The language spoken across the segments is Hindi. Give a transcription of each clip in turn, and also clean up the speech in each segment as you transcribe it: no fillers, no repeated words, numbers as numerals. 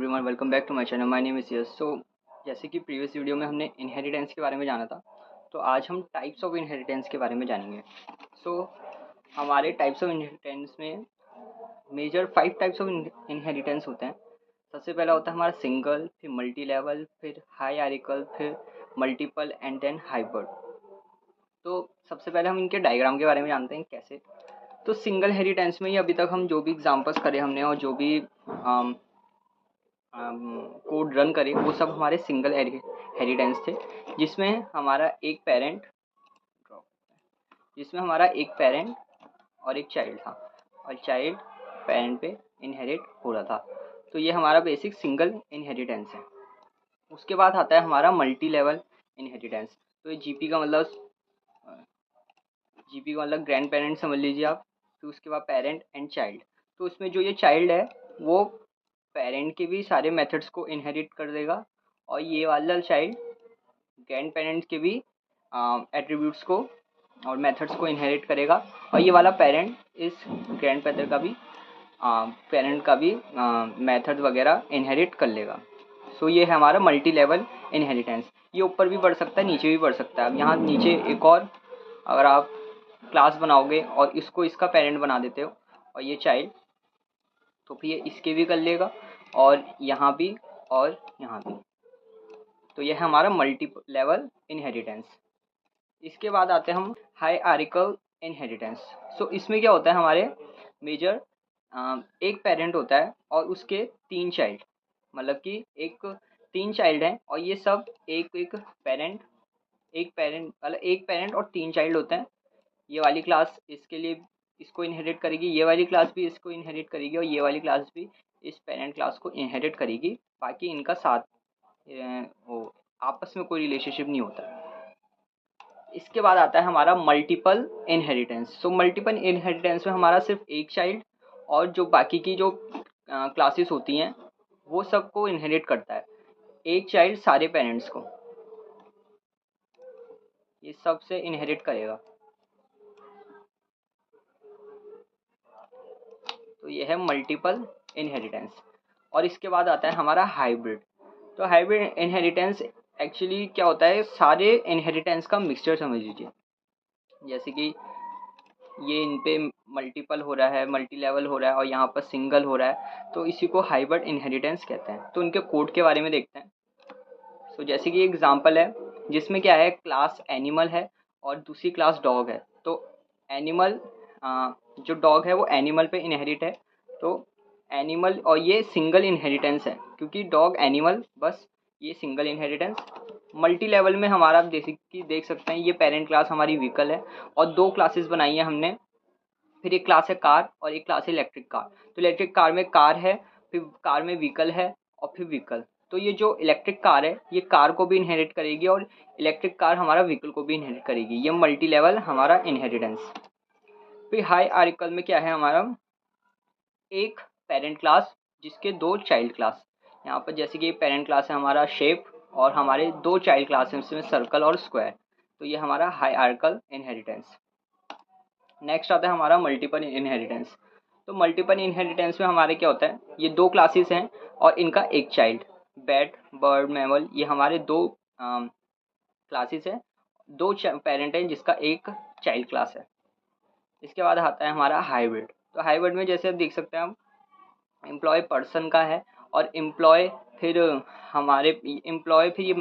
Everyone, welcome back to my channel. My name is yes. So जैसे कि प्रीवियस वीडियो में हमने इनहेरिटेंस के बारे में जाना था, तो आज हम टाइप्स ऑफ इनहेरिटेंस के बारे में जानेंगे। सो हमारे टाइप्स ऑफ इनहेरिटेंस में मेजर 5 टाइप्स ऑफ इनहेरिटेंस होते हैं। सबसे पहला होता है हमारा सिंगल, फिर मल्टी लेवल, फिर हायरार्किकल, फिर मल्टीपल एंड देन हाइब्रिड। तो सबसे पहले हम इनके डायग्राम के बारे में जानते हैं कैसे। तो सिंगल हेरिटेंस में ही अभी तक हम जो भी एग्जांपल्स करे हमने और जो भी कोड रन करे वो सब हमारे सिंगल हेरिटेंस थे, जिसमें हमारा एक पेरेंट और एक चाइल्ड था और चाइल्ड पेरेंट पे इनहेरिट हो रहा था। तो ये हमारा बेसिक सिंगल इनहेरिटेंस है। उसके बाद आता है हमारा मल्टी लेवल इनहेरिटेंस। तो ये जीपी का मतलब ग्रैंड पेरेंट समझ लीजिए आप। फिर उसके बाद पेरेंट एंड चाइल्ड। तो उसमें जो ये चाइल्ड है वो पेरेंट के भी सारे मेथड्स को इनहेरिट कर देगा और ये वाला चाइल्ड ग्रैंड पेरेंट्स के भी एट्रीब्यूट्स को और मेथड्स को इनहेरिट करेगा और ये वाला पेरेंट इस ग्रैंड पेरेंट का भी मेथड वगैरह इनहेरिट कर लेगा। सो ये है हमारा मल्टी लेवल इनहेरिटेंस। ये ऊपर भी बढ़ सकता है, नीचे भी बढ़ सकता है। अब यहाँ नीचे एक और अगर आप क्लास बनाओगे और इसको इसका पेरेंट बना देते हो और ये चाइल्ड, तो फिर ये इसके भी कर लेगा और यहाँ भी और यहाँ भी। तो यह है हमारा मल्टी लेवल इनहेरिटेंस। इसके बाद आते हैं हम हायरार्किकल इनहेरिटेंस। सो इसमें क्या होता है, हमारे मेजर एक पेरेंट होता है और उसके 3 चाइल्ड, मतलब कि एक 3 चाइल्ड हैं और ये सब एक पेरेंट और 3 चाइल्ड होते हैं। ये वाली क्लास इसके लिए इसको इनहेरिट करेगी, ये वाली क्लास भी इसको इनहेरिट करेगी और ये वाली क्लास भी इस पेरेंट क्लास को इनहेरिट करेगी। बाकी इनका साथ वो आपस में कोई रिलेशनशिप नहीं होता। इसके बाद आता है हमारा multiple inheritance. So multiple inheritance में हमारा सिर्फ एक चाइल्ड और जो बाकी की जो क्लासेस होती हैं वो सबको इनहेरिट करता है। एक चाइल्ड सारे पेरेंट्स को ये सबसे इनहेरिट करेगा। तो ये है मल्टीपल इनहेरिटेंस। और इसके बाद आता है हमारा हाइब्रिड। तो हाइब्रिड इनहेरिटेंस एक्चुअली क्या होता है, सारे इनहेरिटेंस का मिक्सचर समझ लीजिए। जैसे कि ये इन पे मल्टीपल हो रहा है, मल्टी लेवल हो रहा है और यहाँ पर सिंगल हो रहा है, तो इसी को हाइब्रिड इनहेरिटेंस कहते हैं। तो इनके कोड के बारे में देखते हैं। तो जैसे कि एग्जांपल है जिसमें क्या है, क्लास एनिमल है और दूसरी क्लास डॉग है। तो एनिमल जो डॉग है वो एनिमल पे इनहेरिट है, तो एनिमल और ये सिंगल इनहेरिटेंस है क्योंकि डॉग एनिमल, बस ये सिंगल इनहेरिटेंस। मल्टी लेवल में हमारा आप देख सकते हैं, ये पेरेंट क्लास हमारी व्हीकल है और 2 क्लासेस बनाई है हमने। फिर एक क्लास है कार और एक क्लास है इलेक्ट्रिक कार। तो इलेक्ट्रिक कार में कार है, फिर कार में व्हीकल है और फिर व्हीकल। तो ये जो इलेक्ट्रिक कार है ये कार को भी इनहेरिट करेगी और इलेक्ट्रिक कार हमारा व्हीकल को भी इनहेरिट करेगी। ये मल्टी लेवल हमारा इनहेरिटेंस। फिर हायरार्किकल में क्या है, हमारा एक पेरेंट क्लास जिसके 2 चाइल्ड क्लास। यहाँ पर जैसे कि पेरेंट क्लास है हमारा शेप और हमारे 2 चाइल्ड क्लास हैं उसमें सर्कल और स्क्वायर। तो ये हमारा हायरार्किकल इनहेरिटेंस। नेक्स्ट आता है हमारा मल्टीपल इनहेरिटेंस। तो मल्टीपल इनहेरिटेंस में हमारे क्या होता है, ये 2 क्लासेस हैं और इनका एक चाइल्ड। बैट, बर्ड, मैमल, ये हमारे 2 क्लासेस हैं, 2 पेरेंट हैं जिसका एक चाइल्ड क्लास है। इसके बाद आता है हमारा हाइब्रिड। तो हाइब्रिड में जैसे आप देख सकते हैं, हम एम्प्लॉय पर्सन का है और एम्प्लॉय फिर ये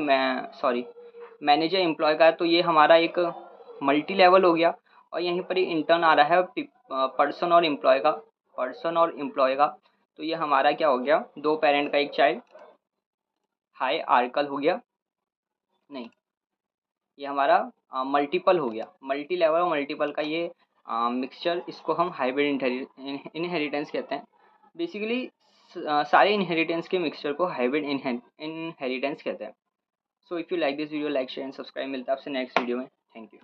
मैनेजर एम्प्लॉय का है। तो ये हमारा एक मल्टी लेवल हो गया और यहीं पर इंटर्न आ रहा है पर्सन और एम्प्लॉय का। तो ये हमारा क्या हो गया, 2 पेरेंट का एक चाइल्ड, हायरार्किकल हो गया। नहीं, ये हमारा मल्टीपल हो गया। मल्टी लेवल और मल्टीपल का ये मिक्सचर, इसको हम हाइब्रिड इनहेरिटेंस कहते हैं। बेसिकली सारे इनहेरिटेंस के मिक्सचर को हाइब्रिड इनहेरिटेंस कहते हैं। So if you like this video, like, share and subscribe. मिलता है आपसे नेक्स्ट वीडियो में। Thank you.